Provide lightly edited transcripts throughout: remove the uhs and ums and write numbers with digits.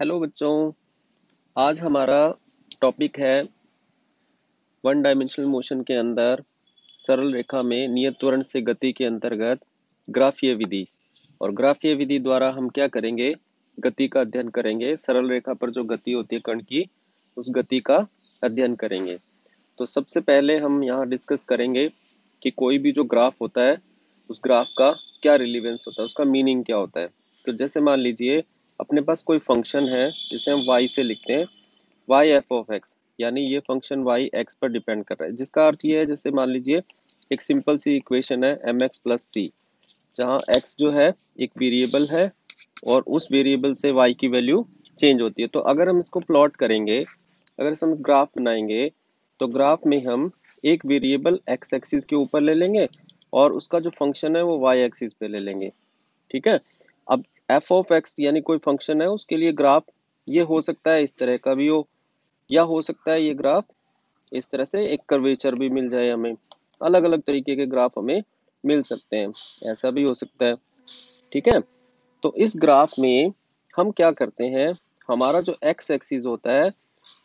Hello बच्चों। आज हमारा टॉपिक है वन डायमेंशनल मोशन के अंदर सरल रेखा में नियत त्वरण से गति के अंतर्गत ग्राफीय विधि। और ग्राफीय विधि द्वारा हम क्या करेंगे? गति का अध्ययन करेंगे। सरल रेखा पर जो गति होती है कण की, उस गति का अध्ययन करेंगे। तो सबसे पहले हम यहाँ डिस्कस करेंगे कि कोई भी जो ग्राफ होता है उस ग्राफ का क्या रिलीवेंस होता है, उसका मीनिंग क्या होता है। तो जैसे मान लीजिए अपने पास कोई फंक्शन है जिसे हम y से लिखते हैं, y f ऑफ x, यानी ये फंक्शन y x पर डिपेंड कर रहा है, जिसका अर्थ ये है जैसे मान लीजिए एक सिंपल सी इक्वेशन है mx प्लस c, जहाँ x जो है एक वेरिएबल है और उस वेरिएबल से y की वैल्यू चेंज होती है। तो अगर हम इसको प्लॉट करेंगे, अगर हम ग्राफ बनाएंगे, तो ग्राफ में हम एक वेरिएबल x एक्सिस के ऊपर ले लेंगे और उसका जो फंक्शन है वो y एक्सिस पे ले लेंगे। ठीक है। अब f ऑफ x यानी कोई फंक्शन है, उसके लिए ग्राफ ये हो सकता है इस तरह का भी हो, या हो सकता है ये ग्राफ इस तरह से एक कर्वेचर भी मिल जाए हमें। अलग अलग तरीके के ग्राफ हमें मिल सकते हैं, ऐसा भी हो सकता है। ठीक है। तो इस ग्राफ में हम क्या करते हैं, हमारा जो x एक्सिस होता है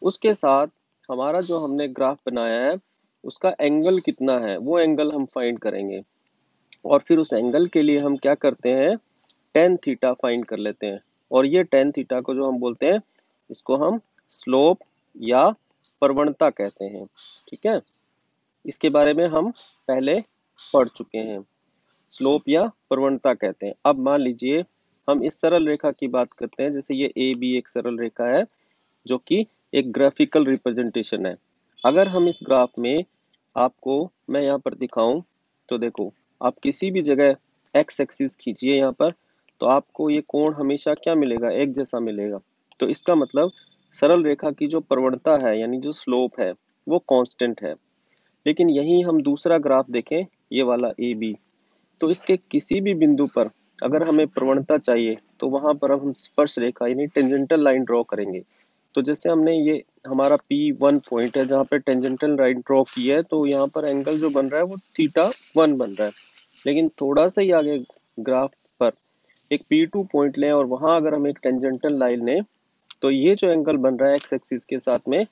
उसके साथ हमारा जो हमने ग्राफ बनाया है उसका एंगल कितना है, वो एंगल हम फाइंड करेंगे। और फिर उस एंगल के लिए हम क्या करते हैं, टेन थीटा फाइंड कर लेते हैं। और ये टेन थीटा को जो हम बोलते हैं, इसको हम स्लोप या प्रवणता कहते हैं। ठीक है। इसके बारे में हम पहले पढ़ चुके हैं, स्लोप या प्रवणता कहते हैं। अब मान लीजिए हम इस सरल रेखा की बात करते हैं, जैसे ये ए बी एक सरल रेखा है जो कि एक ग्राफिकल रिप्रेजेंटेशन है। अगर हम इस ग्राफ में आपको मैं यहाँ पर दिखाऊं, तो देखो आप किसी भी जगह एक्स एक्सिस खींचिए यहाँ पर, तो आपको ये कोण हमेशा क्या मिलेगा, एक जैसा मिलेगा। तो इसका मतलब सरल रेखा की जो प्रवणता है यानी जो स्लोप है वो कांस्टेंट है। लेकिन यही हम दूसरा ग्राफ देखें, ये वाला ए बी, तो इसके किसी भी बिंदु पर अगर हमें प्रवणता चाहिए तो वहां पर हम स्पर्श रेखा यानी टेंजेंटल लाइन ड्रॉ करेंगे। तो जैसे हमने ये हमारा P1 पॉइंट है जहाँ पे टेंजेंटल लाइन ड्रॉ की है, तो यहाँ पर एंगल जो बन रहा है वो θ1 बन रहा है। लेकिन थोड़ा सा ही आगे ग्राफ पर एक P2 पॉइंट लें और वहां अगर हम एक टेंजेंटल लाइन लें, तो ये जो एंगल बन रहा है एक्स एक्सिस के साथ में,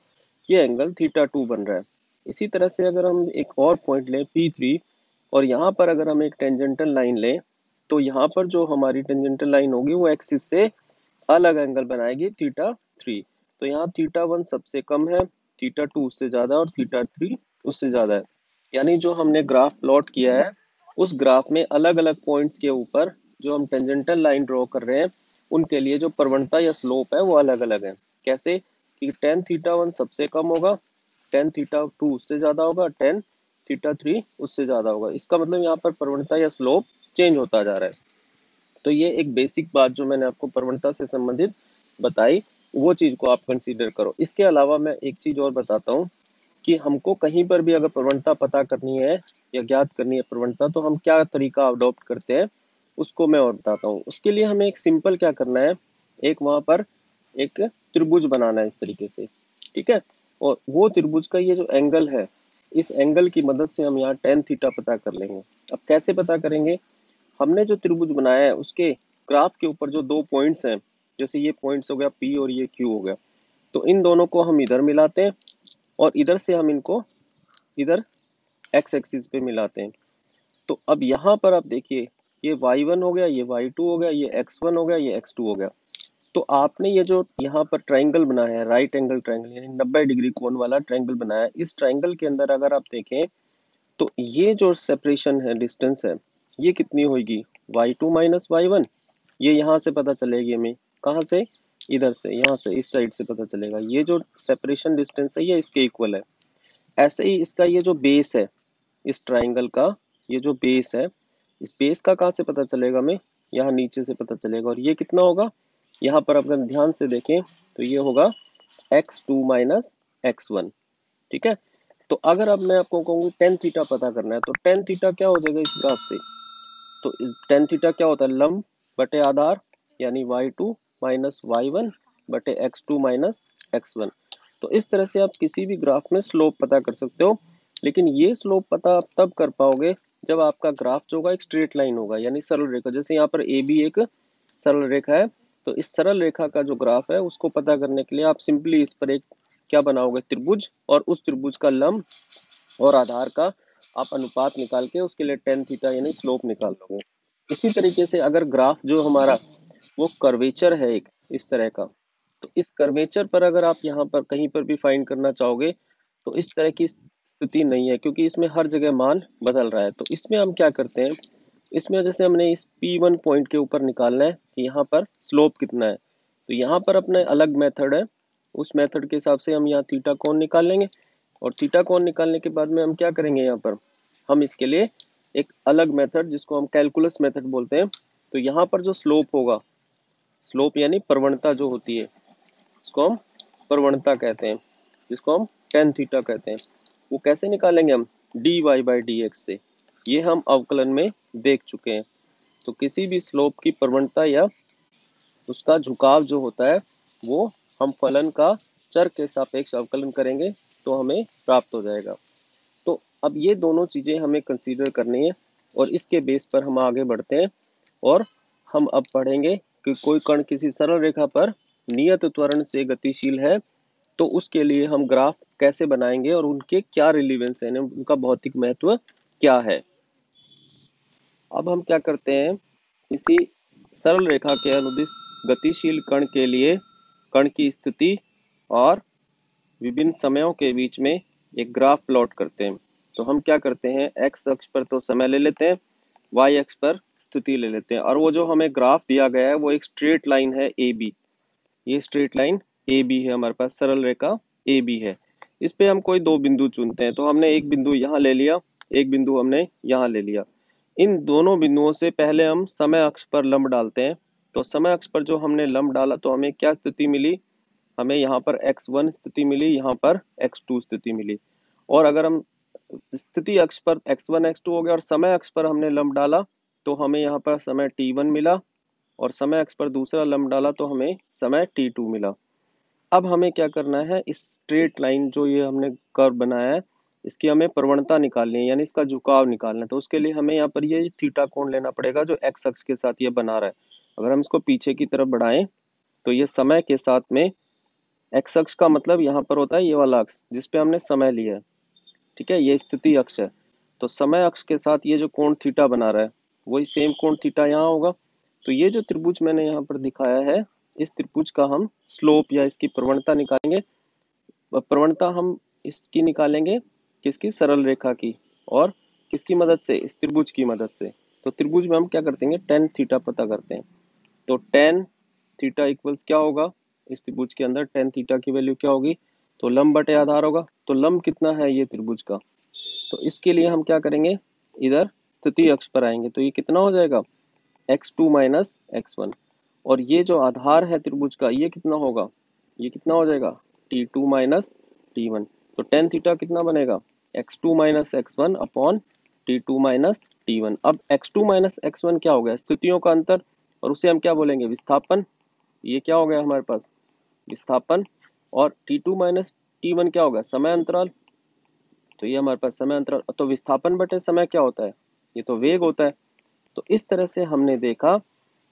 ये एंगल θ2 बन रहा है। इसी तरह से अगर हम एक और पॉइंट लें P3 और यहाँ पर अगर हम एक टेंजेंटल लाइन लें, तो यहाँ पर जो हमारी टेंजेंटल लाइन होगी वो एक्सिस से अलग एंगल बनाएगी θ3। तो यहाँ θ1 सबसे कम है, θ2 उससे ज्यादा और θ3 उससे ज्यादा है। यानी जो हमने ग्राफ प्लॉट किया है उस ग्राफ में अलग अलग पॉइंट्स के ऊपर जो हम टेंजेंटल लाइन ड्रॉ कर रहे हैं उनके लिए जो प्रवणता या स्लोप है वो अलग अलग है। कैसे कि टेन θ1 सबसे कम होगा, टेन θ2 उससे ज्यादा होगा, टेन θ3 उससे ज्यादा होगा। इसका मतलब यहाँ पर प्रवणता या स्लोप चेंज होता जा रहा है। तो ये एक बेसिक बात जो मैंने आपको प्रवणता से संबंधित बताई, वो चीज को आप कंसीडर करो। इसके अलावा मैं एक चीज और बताता हूँ कि हमको कहीं पर भी अगर प्रवणता पता करनी है या ज्ञात करनी है प्रवणता, तो हम क्या तरीका अडॉप्ट करते हैं उसको मैं और बताता हूँ। उसके लिए हमें एक सिंपल क्या करना है, एक वहां पर एक त्रिभुज बनाना है इस तरीके से। ठीक है। और वो त्रिभुज का ये जो एंगल है, इस एंगल की मदद से हम यहाँ टेन थीटा पता कर लेंगे। अब कैसे पता करेंगे, हमने जो त्रिभुज बनाया है उसके ग्राफ के ऊपर जो दो पॉइंट्स हैं, जैसे ये पॉइंट्स हो गया P और ये Q हो गया, तो इन दोनों को हम इधर मिलाते हैं और इधर से हम इनको इधर एक्स एक्सिस पे मिलाते हैं। तो अब यहाँ पर आप देखिए, ये y1 हो गया, ये y2 हो गया, ये x1 हो गया, ये x2 हो गया। तो आपने ये जो यहाँ पर ट्राइंगल बनाया है, राइट एंगल ट्राइंगल यानी 90 डिग्री कोण वाला ट्राइंगल बनाया है, इस ट्राइंगल के अंदर अगर आप देखें तो ये जो सेपरेशन है, डिस्टेंस है, ये कितनी होगी, y2 माइनस y1। ये यहाँ से पता चलेगी हमें, कहाँ से, इधर से, यहाँ से इस साइड से पता चलेगा। ये जो सेपरेशन डिस्टेंस है ये इसके इक्वल है। ऐसे ही इसका ये जो बेस है, इस ट्राइंगल का ये जो बेस है, इस बेस का कहाँ से पता चलेगा हमें, यहाँ नीचे से पता चलेगा। और ये कितना होगा, यहाँ पर अगर ध्यान से देखें तो ये होगा x2 माइनस x1। ठीक है। तो अगर अब मैं आपको कहूँ टेन थीटा पता करना है, तो टेन थीटा क्या हो जाएगा इस ग्राफ से, तो टेन थीटा क्या होता है, लंब बटे आधार, यानी y2 माइनस y1 बटे x2 माइनस x1। तो इस तरह से आप किसी भी ग्राफ में स्लोप पता कर सकते हो। लेकिन ये स्लोप पता आप तब कर पाओगे जब आपका ग्राफ जो होगा एक स्ट्रेट लाइन होगा, यानी सरल रेखा। जैसे यहाँ पर ए बी एक सरल रेखा है तो इस सरल रेखा का जो ग्राफ है उसको पता करने के लिए आप सिंपली इस पर एक क्या बनाओगे, त्रिभुज, और उस त्रिभुज का लंब और आधार का आप अनुपात निकाल के उसके लिए टेन थीटा यानी स्लोप निकाल लोगे। इसी तरीके से अगर ग्राफ जो हमारा वो कर्वेचर है एक इस तरह का, तो इस कर्वेचर पर अगर आप यहाँ पर कहीं पर भी फाइंड करना चाहोगे तो इस तरह की स्थिति नहीं है, क्योंकि इसमें हर जगह मान बदल रहा है। तो इसमें हम क्या करते हैं, इसमें जैसे हमने इस P1 पॉइंट के ऊपर निकालना है कि यहाँ पर स्लोप कितना है, तो यहाँ पर अपने अलग मेथड है, उस मेथड के हिसाब से हम यहाँ थीटा कोण निकाल लेंगे। और थीटा कोण निकालने के बाद में हम क्या करेंगे, यहाँ पर हम इसके लिए एक अलग मेथड जिसको हम कैलकुलस मेथड बोलते हैं, तो यहाँ पर जो स्लोप होगा, स्लोप यानी प्रवणता जो होती है, इसको हम प्रवणता कहते हैं, जिसको हम टेन थीटा कहते हैं, वो कैसे निकालेंगे हम, d y by d x से। ये हम अवकलन में देख चुके हैं। तो किसी भी स्लोप की प्रवणता या उसका झुकाव जो होता है वो हम फलन का चर के सापेक्ष अवकलन करेंगे तो हमें प्राप्त हो जाएगा। तो अब ये दोनों चीजें हमें कंसीडर करनी है और इसके बेस पर हम आगे बढ़ते हैं। और हम अब पढ़ेंगे कि कोई कण किसी सरल रेखा पर नियत त्वरण से गतिशील है तो उसके लिए हम ग्राफ कैसे बनाएंगे और उनके क्या रिलीवेंस है, उनका भौतिक महत्व क्या है। अब हम क्या करते हैं, इसी सरल रेखा के अनुदिश गतिशील कण के लिए कण की स्थिति और विभिन्न समयों के बीच में एक ग्राफ प्लॉट करते हैं। तो हम क्या करते हैं, एक्स अक्ष पर तो समय ले लेते हैं, वाई अक्ष पर स्थिति ले लेते हैं, और वो जो हमें ग्राफ दिया गया है वो एक स्ट्रेट लाइन है ए बी। ये स्ट्रेट लाइन ए बी है, हमारे पास सरल रेखा ए बी है। इस पे हम कोई दो बिंदु चुनते हैं, तो हमने एक बिंदु यहाँ ले लिया, एक बिंदु हमने यहाँ ले लिया। इन दोनों बिंदुओं से पहले हम समय अक्ष पर लंब डालते हैं। तो समय अक्ष पर जो हमने लंब डाला तो हमें क्या स्थिति मिली, हमें यहाँ पर x1 स्थिति मिली, यहाँ पर x2 स्थिति मिली। और अगर हम स्थिति अक्ष पर x1 x2 हो गया और समय अक्ष पर हमने लंब डाला तो हमें यहाँ पर समय t1 मिला, और समय अक्ष पर दूसरा लंब डाला तो हमें समय t2 मिला। अब हमें क्या करना है, इस स्ट्रेट लाइन जो ये हमने कर्व बनाया है इसकी हमें प्रवणता निकालनी है, यानी इसका झुकाव निकालना है। तो उसके लिए हमें यहाँ पर ये थीटा कोण लेना पड़ेगा जो एक्स अक्ष के साथ ये बना रहा है। अगर हम इसको पीछे की तरफ बढ़ाएं तो ये समय के साथ में, एक्स अक्ष का मतलब यहाँ पर होता है ये वाला अक्ष जिसपे हमने समय लिया है, ठीक है, ये स्थिति अक्ष है। तो समय अक्ष के साथ ये जो कोण थीटा बना रहा है वही सेम कोण थीटा यहाँ होगा। तो ये जो त्रिभुज मैंने यहाँ पर दिखाया है, इस त्रिभुज का हम स्लोप या इसकी प्रवणता निकालेंगे। प्रवणता हम इसकी निकालेंगे किसकी, सरल रेखा की, और किसकी मदद से, इस त्रिभुज की मदद से। तो त्रिभुज में हम क्या करते हैं, टेन थीटा पता करते हैं। तो टेन थीटा इक्वल्स क्या होगा, इस त्रिभुज के अंदर टेन थीटा की वैल्यू क्या होगी, तो लंब बटे आधार होगा। तो लंब कितना है ये त्रिभुज का, तो इसके लिए हम क्या करेंगे, इधर स्थिति अक्ष पर आएंगे तो ये कितना हो जाएगा, x2 माइनस x1। और ये जो आधार है त्रिभुज का ये कितना होगा, ये कितना हो जाएगा, t2 माइनस t1। तो टेन थीटा कितना बनेगा, x2 minus x1 upon t2 minus t1। अब x2 माइनस x1 क्या हो गया, स्थितियों का अंतर, और उसे हम क्या बोलेंगे, विस्थापन। ये क्या हो गया हमारे पास, विस्थापन। और t2 माइनस t1 क्या होगा, समय अंतराल। तो ये हमारे पास समय अंतराल, तो विस्थापन बटे समय क्या होता है, ये तो वेग होता है। तो इस तरह से हमने देखा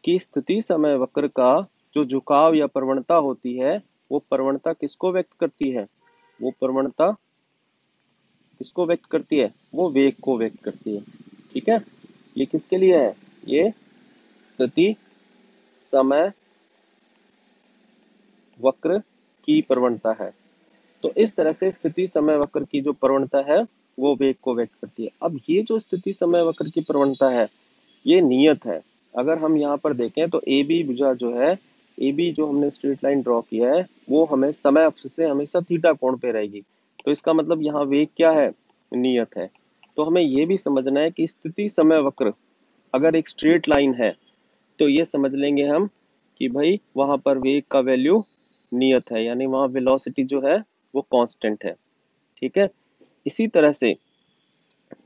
कि स्थिति समय वक्र का जो झुकाव या प्रवणता होती है वो प्रवणता किसको व्यक्त करती है, वो प्रवणता किसको व्यक्त करती है, वो वेग को व्यक्त करती है। ठीक है, ये किसके लिए है, ये स्थिति समय वक्र की प्रवणता है। तो इस तरह से स्थिति समय वक्र की जो प्रवणता है वो वेग को व्यक्त करती है। अब ये जो स्थिति समय वक्र की प्रवणता है ये नियत है। अगर हम यहाँ पर देखें तो ए बी भुजा जो है, ए बी जो हमने स्ट्रेट लाइन ड्रॉ किया है वो हमें समय अक्ष से हमेशा थीटा कोण पे रहेगी। तो इसका मतलब यहाँ वेग क्या है, नियत है। तो हमें ये भी समझना है कि स्थिति समय वक्र अगर एक स्ट्रेट लाइन है तो ये समझ लेंगे हम कि भाई वहां पर वेग का वैल्यू नियत है, यानी वहां वेलोसिटी जो है वो कांस्टेंट है। ठीक है, इसी तरह से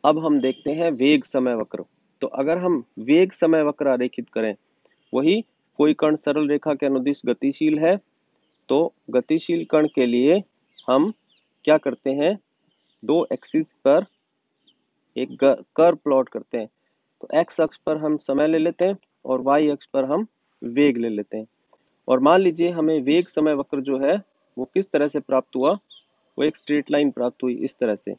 अब हम देखते हैं वेग समय वक्र। तो अगर हम वेग समय वक्र आरेखित करें, वही कोई कण सरल रेखा के अनुदिश गतिशील है तो गतिशील कण के लिए हम क्या करते हैं, दो एक्सिस पर एक कर्व प्लॉट करते हैं। तो एक्स अक्ष पर हम समय ले लेते हैं और वाई अक्ष पर हम वेग ले लेते हैं। और मान लीजिए हमें वेग समय वक्र जो है वो किस तरह से प्राप्त हुआ, वो एक स्ट्रेट लाइन प्राप्त हुई इस तरह से।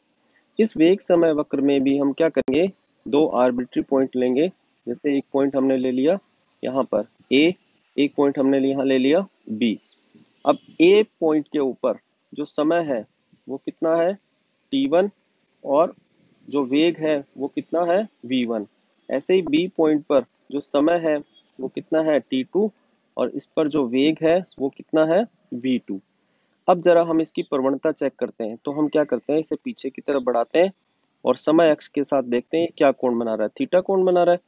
इस वेग समय वक्र में भी हम क्या करेंगे, दो आर्बिट्री पॉइंट लेंगे। जैसे एक पॉइंट हमने ले लिया यहाँ पर ए, एक पॉइंट हमने यहाँ ले लिया बी। अब ए पॉइंट के ऊपर जो समय है वो कितना है t1, और जो वेग है वो कितना है v1। ऐसे ही बी पॉइंट पर जो समय है वो कितना है t2, और इस पर जो वेग है वो कितना है v2। अब जरा हम इसकी प्रवणता चेक करते हैं। तो हम क्या करते हैं, इसे पीछे की तरफ बढ़ाते हैं और समय अक्ष के साथ देखते हैं क्या कोण बना रहा है, थीटा कोण बना रहा है।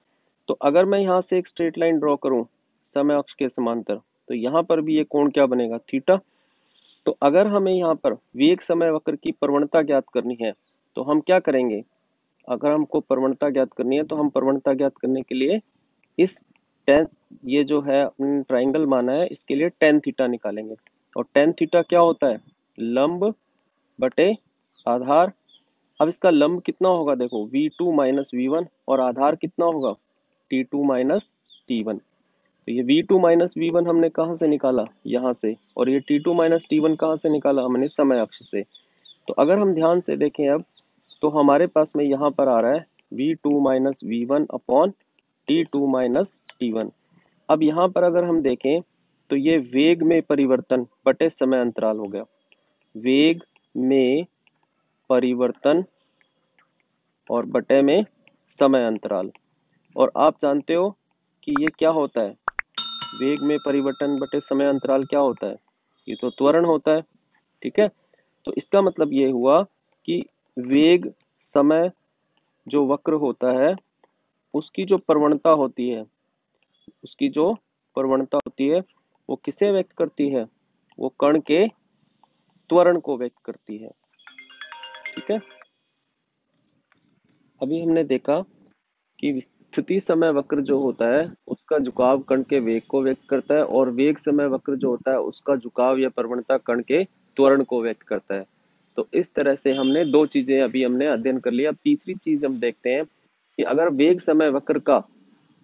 तो अगर मैं यहाँ से एक स्ट्रेट लाइन ड्रॉ करूं समय अक्ष के समांतर, तो यहाँ पर भी ये कोण क्या बनेगा, थीटा। तो अगर हमें यहाँ पर वेग समय वक्र की प्रवणता ज्ञात करनी है तो हम क्या करेंगे, अगर हमको प्रवणता ज्ञात करनी है तो हम प्रवणता ज्ञात करने के लिए इस टेन, ये जो है अपने ट्राइंगल माना है इसके लिए टेन थीटा निकालेंगे। और टेन थीटा क्या होता है, लंब बटे आधार। अब इसका लंब कितना होगा, देखो v2 माइनस वी1, और आधार कितना होगा t2 माइनस t1। तो ये v2 माइनस वी1 हमने कहाँ से निकाला, यहाँ से, और ये t2 माइनस t1 कहाँ से निकाला, हमने समय अक्ष से। तो अगर हम ध्यान से देखें अब, तो हमारे पास में यहाँ पर आ रहा है v2 minus V1 upon t2 minus t1। अब यहाँ पर अगर हम देखें तो ये वेग में परिवर्तन बटे समय अंतराल हो गया, वेग में परिवर्तन और बटे में समय अंतराल। और आप जानते हो कि ये क्या होता है, वेग में परिवर्तन बटे समय अंतराल क्या होता है, ये तो त्वरण होता है। ठीक है, तो इसका मतलब ये हुआ कि वेग समय जो वक्र होता है उसकी जो प्रवणता होती है, उसकी जो प्रवणता होती है वो किसे व्यक्त करती है, वो कण के त्वरण को व्यक्त करती है। ठीक है, अभी हमने देखा कि स्थिति समय वक्र जो होता है उसका झुकाव कण के वेग को व्यक्त करता है, और वेग समय वक्र जो होता है उसका झुकाव या प्रवणता कण के त्वरण को व्यक्त करता है। तो इस तरह से हमने दो चीजें अभी हमने अध्ययन कर लिया। अब तीसरी चीज हम देखते हैं कि अगर वेग समय वक्र का,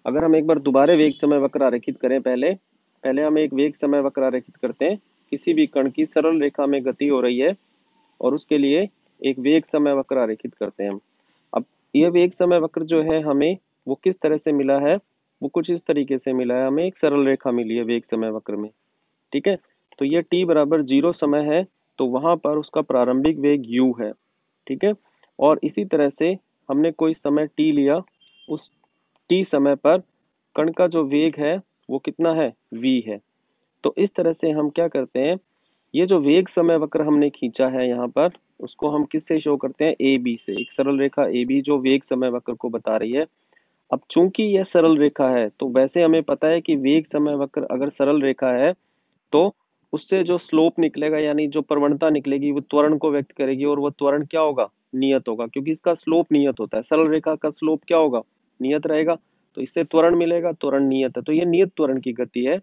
अगर हम एक बार दोबारा वेग समय वक्र आरेखित करें, पहले पहले हम एक वेग समय वक्र आरेखित करते हैं। किसी भी कण की सरल रेखा में गति हो रही है और उसके लिए एक वेग समय वक्र आरेखित करते हैं हम। अब ये वेग समय वक्र जो है हमें वो किस तरह से मिला है, वो कुछ इस तरीके से मिला है, हमें एक सरल रेखा मिली है वेग समय वक्र में। ठीक है, तो ये t बराबर 0 समय है, तो वहां पर उसका प्रारंभिक वेग u है। ठीक है, और इसी तरह से हमने कोई समय t लिया, उस t समय पर कण का जो वेग है वो कितना है, v है। तो इस तरह से हम क्या करते हैं, ये जो वेग समय वक्र हमने खींचा है यहाँ पर, उसको हम किससे शो करते हैं, ए बी से, एक सरल रेखा ए बी जो वेग समय वक्र को बता रही है। अब चूंकि यह सरल रेखा है तो वैसे हमें पता है कि वेग समय वक्र अगर सरल रेखा है तो उससे जो स्लोप निकलेगा यानी जो प्रवणता निकलेगी वो त्वरण को व्यक्त करेगी, और वो त्वरण क्या होगा, नियत होगा, क्योंकि इसका स्लोप नियत होता है। सरल रेखा का स्लोप क्या होगा, नियत रहेगा, तो इससे त्वरण मिलेगा, त्वरण नियत है, तो ये नियत त्वरण की गति है।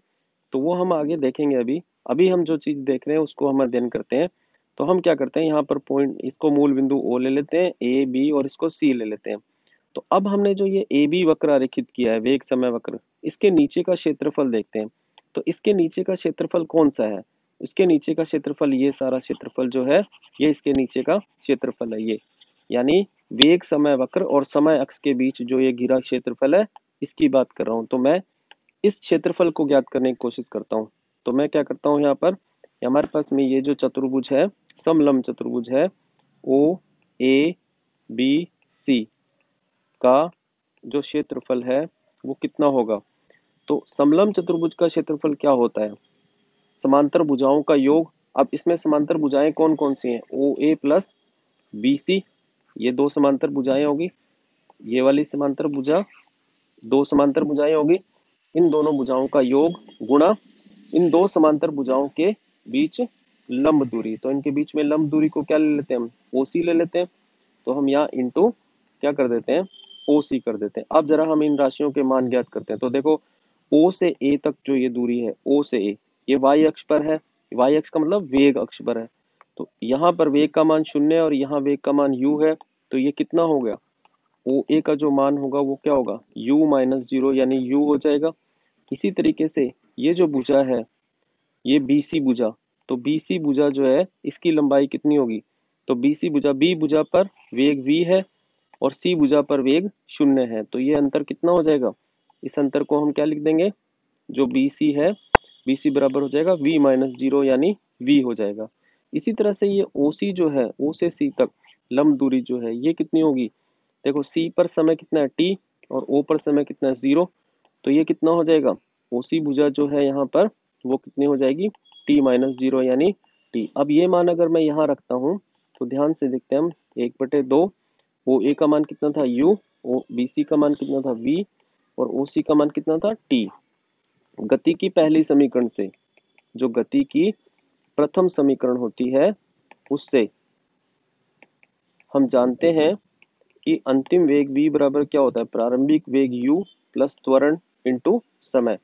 तो वो हम आगे देखेंगे। अभी अभी हम जो चीज देख रहे हैं उसको हम अध्ययन करते हैं। तो हम क्या करते हैं, यहाँ पर पॉइंट, इसको मूल बिंदु ओ ले लेते हैं, ए बी, और इसको सी ले लेते हैं। तो अब हमने जो ये ए बी वक्र आरेखित किया है, वेग समय वक्र, इसके नीचे का क्षेत्रफल देखते हैं। तो इसके नीचे का क्षेत्रफल कौन सा है, इसके नीचे का क्षेत्रफल, ये सारा क्षेत्रफल जो है ये इसके नीचे का क्षेत्रफल है, ये यानी वेग समय वक्र और समय अक्ष के बीच जो ये घिरा क्षेत्रफल है इसकी बात कर रहा हूँ। तो मैं इस क्षेत्रफल को ज्ञात करने की कोशिश करता हूँ। तो मैं क्या करता हूँ, यहाँ पर हमारे पास में ये जो चतुर्भुज है, समलंब चतुर्भुज है, ओ ए बी सी का जो क्षेत्रफल है वो कितना होगा। तो समलंब चतुर्भुज का क्षेत्रफल क्या होता है, समांतर भुजाओं का योग। अब इसमें समांतर भुजाएं कौन कौन सी हैं, ओ ए प्लस बी सी, ये दो समांतर भुजाएं होगी, ये वाली समांतर भुजा, दो समांतर भुजाएं होगी, इन दोनों भुजाओं का योग गुणा इन दो समांतर भुजाओं के बीच लंब दूरी। तो इनके बीच में लंब दूरी को क्या ले लेते हैं हम, ओसी ले लेते हैं। तो हम यहाँ इंटू क्या कर देते हैं, ओसी कर देते हैं। अब जरा हम इन राशियों के मान ज्ञात करते हैं। तो देखो ओ से ए तक जो ये दूरी है, ओ से ए, ये वाई अक्ष पर है, वाई अक्ष का मतलब वेग अक्ष पर है। तो यहाँ पर वेग का मान 0 है और यहाँ वेग का मान u है। तो ये कितना हो गया, ओ ए का जो मान होगा वो क्या होगा, u माइनस 0 यानी u हो जाएगा। इसी तरीके से ये जो भुजा है ये BC भुजा, तो BC भुजा जो है इसकी लंबाई कितनी होगी, तो BC भुजा, B भुजा पर वेग v है और C भुजा पर वेग 0 है, तो ये अंतर कितना हो जाएगा, इस अंतर को हम क्या लिख देंगे, जो BC है, BC बराबर हो जाएगा v माइनस 0 यानी v हो जाएगा। इसी तरह से ये OC जो है, O से C तक लंब दूरी जो है ये कितनी होगी, देखो C पर समय कितना है t और O पर समय कितना है 0, तो ये कितना हो जाएगा, OC भुजा जो है यहाँ पर वो कितनी हो जाएगी, t माइनस 0 यानी t। अब ये मान अगर मैं यहाँ रखता हूँ तो ध्यान से देखते हैं हम, 1/2 OA का मान कितना था u, BC का मान कितना था v और OC का मान कितना था t। गति की पहली समीकरण से, जो गति की प्रथम समीकरण होती है उससे हम जानते हैं कि अंतिम वेग v बराबर क्या होता है, प्रारंभिक वेग u प्लस त्वरण इंटू समय।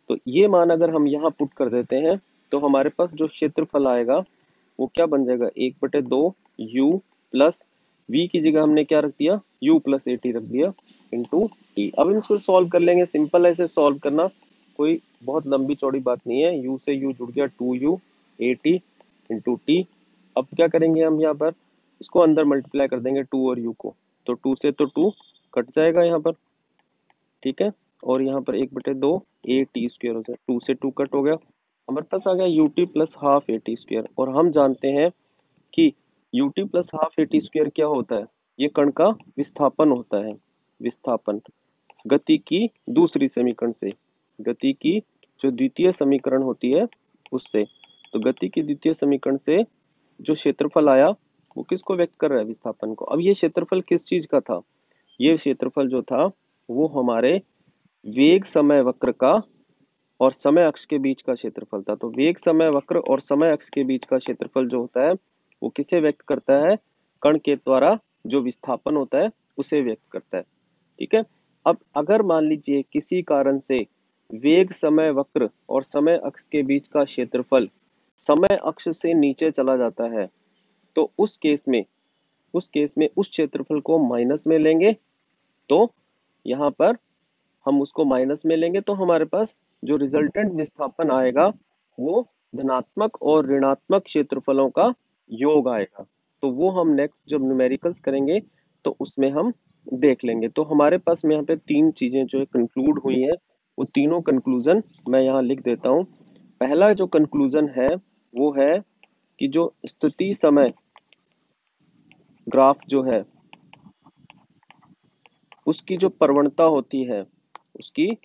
तो ये मान अगर हम यहाँ पुट कर देते हैं तो हमारे पास जो क्षेत्रफल आएगा वो क्या बन जाएगा, 1/2 u प्लस v की जगह हमने क्या रख दिया, u प्लस at रख दिया इंटू t। अब हम इसको सॉल्व कर लेंगे, सिंपल ऐसे सॉल्व करना, कोई बहुत लंबी चौड़ी बात नहीं है। u से u जुड़ गया 2u at इंटू t। अब क्या करेंगे हम यहाँ पर, इसको अंदर मल्टीप्लाई कर देंगे 2 और u को, तो 2 से तो 2 कट जाएगा यहाँ पर, ठीक है, और यहाँ पर 1/2 at² हो जाए, 2 से 2 कट हो गया, हमारे पास आ गया ut प्लस हाफ at²। और हम जानते हैं कि ut प्लस हाफ at² क्या होता है, ये कण का विस्थापन होता है, विस्थापन गति की दूसरी समीकरण से, गति की जो द्वितीय समीकरण होती है उससे। तो गति की द्वितीय समीकरण से जो क्षेत्रफल आया वो किसको व्यक्त कर रहा है, विस्थापन को। अब ये क्षेत्रफल किस चीज का था, ये क्षेत्रफल जो था वो हमारे वेग समय वक्र का और समय अक्ष के बीच का क्षेत्रफल था। तो वेग समय वक्र और समय अक्ष के बीच का क्षेत्रफल जो होता है वो किसे व्यक्त करता है, कण के द्वारा जो विस्थापन होता है उसे व्यक्त करता है, ठीक है। अब अगर मान लीजिए किसी कारण से वेग समय वक्र और समय अक्ष के बीच का क्षेत्रफल समय अक्ष से नीचे चला जाता है, तो उस केस में उस क्षेत्रफल को माइनस में लेंगे, तो यहाँ पर हम उसको माइनस में लेंगे तो हमारे पास जो रिजल्टेंट विस्थापन आएगा वो धनात्मक और ऋणात्मक क्षेत्रफलों का योग आएगा। तो वो हम नेक्स्ट जब न्यूमेरिकल्स करेंगे तो उसमें हम देख लेंगे। तो हमारे पास में यहाँ पे 3 चीजें जो है कंक्लूड हुई हैं, वो तीनों कंक्लूजन मैं यहाँ लिख देता हूँ। पहला जो कंक्लूजन है वो है कि जो स्थिति समय ग्राफ जो है उसकी जो प्रवणता होती है, उसकी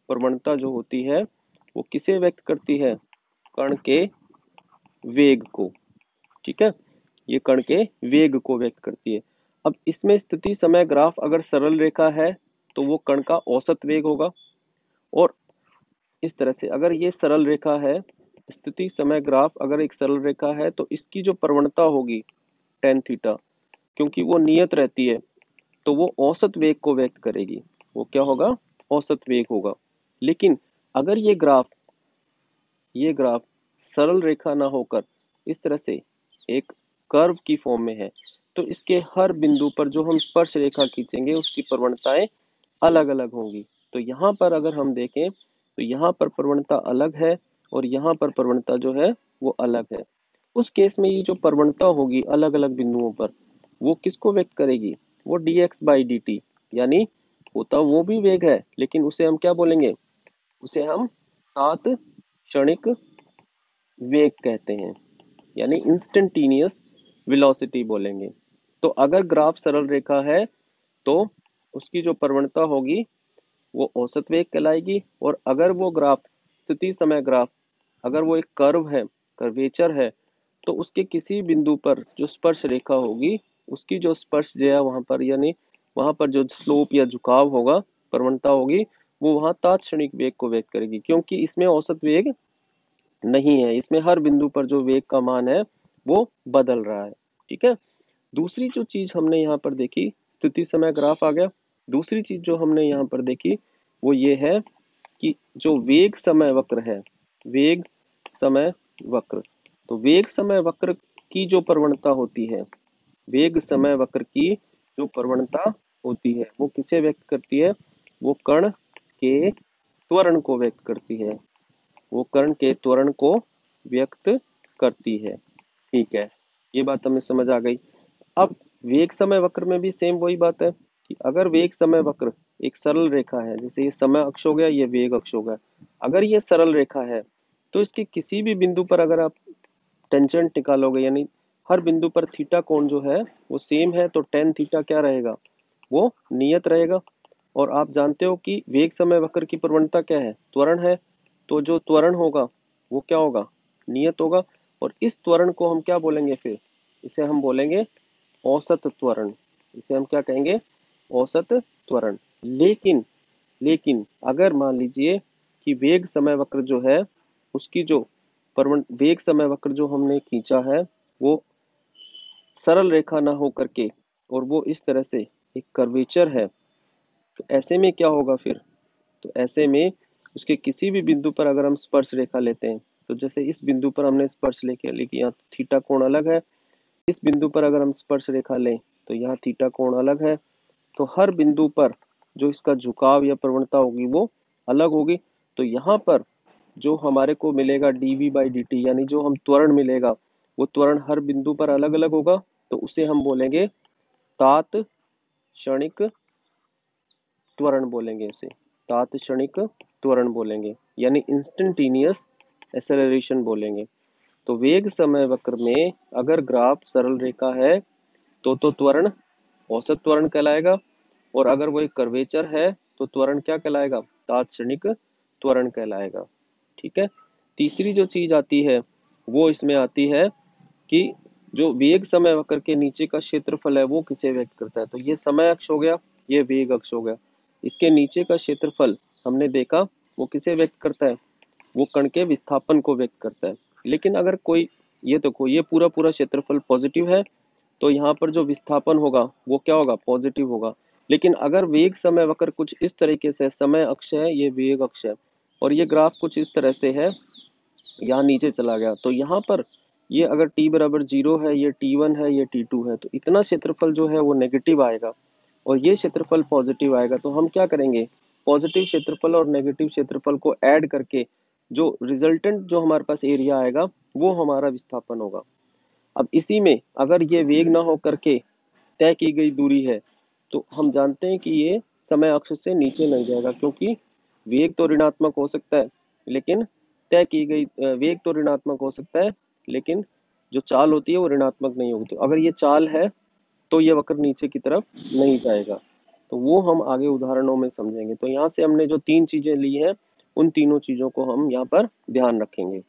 प्रवणता जो होती है वो किसे व्यक्त करती है, कण के वेग को, ठीक है, ये कण के वेग को व्यक्त करती है। अब इसमें स्थिति समय ग्राफ अगर सरल रेखा है तो वो कण का औसत वेग होगा, और इस तरह से अगर ये सरल रेखा है, स्थिति समय ग्राफ अगर एक सरल रेखा है तो इसकी जो प्रवणता होगी tan थीटा, क्योंकि वो नियत रहती है तो वो औसत वेग को व्यक्त करेगी, वो क्या होगा, औसत वेग होगा। लेकिन अगर ये ग्राफ सरल रेखा ना होकर इस तरह से एक कर्व की फॉर्म में है तो इसके हर बिंदु पर जो हम स्पर्श रेखा खींचेंगे उसकी प्रवणताएं अलग अलग होंगी। तो यहाँ पर अगर हम देखें तो यहाँ पर प्रवणता अलग है और यहाँ पर प्रवणता जो है वो अलग है। उस केस में ये जो प्रवणता होगी अलग अलग बिंदुओं पर वो किसको व्यक्त करेगी, वो dx/dt, यानी होता वो भी वेग है लेकिन उसे हम क्या बोलेंगे, उसे हम तात्क्षणिक वेग कहते हैं, यानी इंस्टेंटेनियस वेलोसिटी बोलेंगे। तो अगर ग्राफ सरल रेखा है तो उसकी जो प्रवणता होगी वो औसत वेग कहलाएगी, और अगर वो ग्राफ स्थिति समय ग्राफ अगर वो एक कर्व है, कर्वेचर है, तो उसके किसी बिंदु पर जो स्पर्श रेखा होगी उसकी जो स्पर्श जो है वहां पर, यानी वहां पर जो स्लोप या झुकाव होगा, प्रवणता होगी, वो वहां तात्क्षणिक वेग को व्यक्त करेगी, क्योंकि इसमें औसत वेग नहीं है, इसमें हर बिंदु पर जो वेग का मान है वो बदल रहा है, ठीक है। दूसरी जो चीज हमने यहाँ पर देखी, स्थिति समय ग्राफ आ गया। दूसरी चीज जो हमने यहाँ पर देखी वो ये है कि जो वेग समय वक्र है, वेग समय वक्र, तो वेग समय वक्र की जो प्रवणता होती है, वेग समय वक्र की जो प्रवणता होती है वो किसे व्यक्त करती है, वो कण के त्वरण को व्यक्त करती है, वो कण के त्वरण को व्यक्त करती है। ठीक है, ये बात हमें समझ आ गई। अब वेग समय वक्र में भी सेम वही बात है कि अगर वेग समय वक्र एक सरल रेखा है, जैसे ये समय अक्ष हो गया, ये वेग अक्ष हो गया, अगर ये सरल रेखा है तो इसके किसी भी बिंदु पर अगर आप टेंजेंट निकालोगे, यानी हर बिंदु पर थीटा कोण जो है वो सेम है, तो टेन थीटा क्या रहेगा, वो नियत रहेगा। और आप जानते हो कि वेग समय वक्र की प्रवणता क्या है, त्वरण है। तो जो त्वरण होगा वो क्या होगा, नियत होगा। और इस त्वरण को हम क्या बोलेंगे फिर, इसे हम बोलेंगे औसत त्वरण। इसे हम क्या कहेंगे, औसत त्वरण। लेकिन लेकिन अगर मान लीजिए कि वेग समय वक्र जो है उसकी जो वेग समय वक्र जो हमने खींचा है वो सरल रेखा ना हो करके और वो इस तरह से एक कर्वेचर है, तो ऐसे में क्या होगा फिर, तो ऐसे में उसके किसी भी बिंदु पर अगर हम स्पर्श रेखा लेते हैं, तो जैसे इस बिंदु पर हमने स्पर्श रेखा ली कि यहाँ थीटा कोण अलग है, इस बिंदु पर अगर हम स्पर्श रेखा लें तो यहाँ थीटा कोण अलग है, तो हर बिंदु पर जो इसका झुकाव या प्रवणता होगी वो अलग होगी। तो यहाँ पर जो हमारे को मिलेगा dv बाई dt, यानी जो हम त्वरण मिलेगा वो त्वरण हर बिंदु पर अलग अलग होगा, तो उसे हम बोलेंगे तात्क्षणिक त्वरण बोलेंगे, उसे तात्क्षणिक त्वरण बोलेंगे, यानी इंस्टेंटेनियस एक्सेलरेशन बोलेंगे। तो वेग समय वक्र में अगर ग्राफ सरल रेखा है तो त्वरण औसत त्वरण कहलाएगा, और अगर वो एक कर्वेचर है तो त्वरण क्या कहलाएगा, तात्क्षणिक त्वरण कहलाएगा। ठीक है। तीसरी जो चीज आती है वो इसमें आती है कि जो वेग समय वक्र के नीचे का क्षेत्रफल है वो किसे व्यक्त करता है, तो ये समय अक्ष हो गया, ये वेग अक्ष हो गया। इसके नीचे का क्षेत्रफल हमने देखा वो किसे व्यक्त करता है, वो कण के विस्थापन को व्यक्त करता है। लेकिन अगर कोई, ये देखो ये पूरा पूरा क्षेत्रफल पॉजिटिव है, तो यहाँ पर जो विस्थापन होगा वो क्या होगा, पॉजिटिव होगा। लेकिन अगर वेग समय वक्र कुछ इस तरीके से, समय अक्ष है ये वेग अक्ष है, और ये ग्राफ कुछ इस तरह से है, यहाँ नीचे चला गया, तो यहाँ पर ये अगर t बराबर 0 है, ये t1 है, ये t2 है, तो इतना क्षेत्रफल जो है वो नेगेटिव आएगा और ये क्षेत्रफल पॉजिटिव आएगा। तो हम क्या करेंगे, पॉजिटिव क्षेत्रफल और नेगेटिव क्षेत्रफल को ऐड करके जो रिजल्टेंट जो हमारे पास एरिया आएगा वो हमारा विस्थापन होगा। अब इसी में अगर ये वेग ना हो करके तय की गई दूरी है, तो हम जानते हैं कि ये समय अक्ष से नीचे नहीं जाएगा, क्योंकि वेग तो ऋणात्मक हो सकता है लेकिन तय की गई वेग तो ऋणात्मक हो सकता है लेकिन जो चाल होती है वो ऋणात्मक नहीं होगी। तो अगर ये चाल है तो ये वक्र नीचे की तरफ नहीं जाएगा, तो वो हम आगे उदाहरणों में समझेंगे। तो यहाँ से हमने जो तीन चीजें ली हैं उन तीनों चीजों को हम यहाँ पर ध्यान रखेंगे।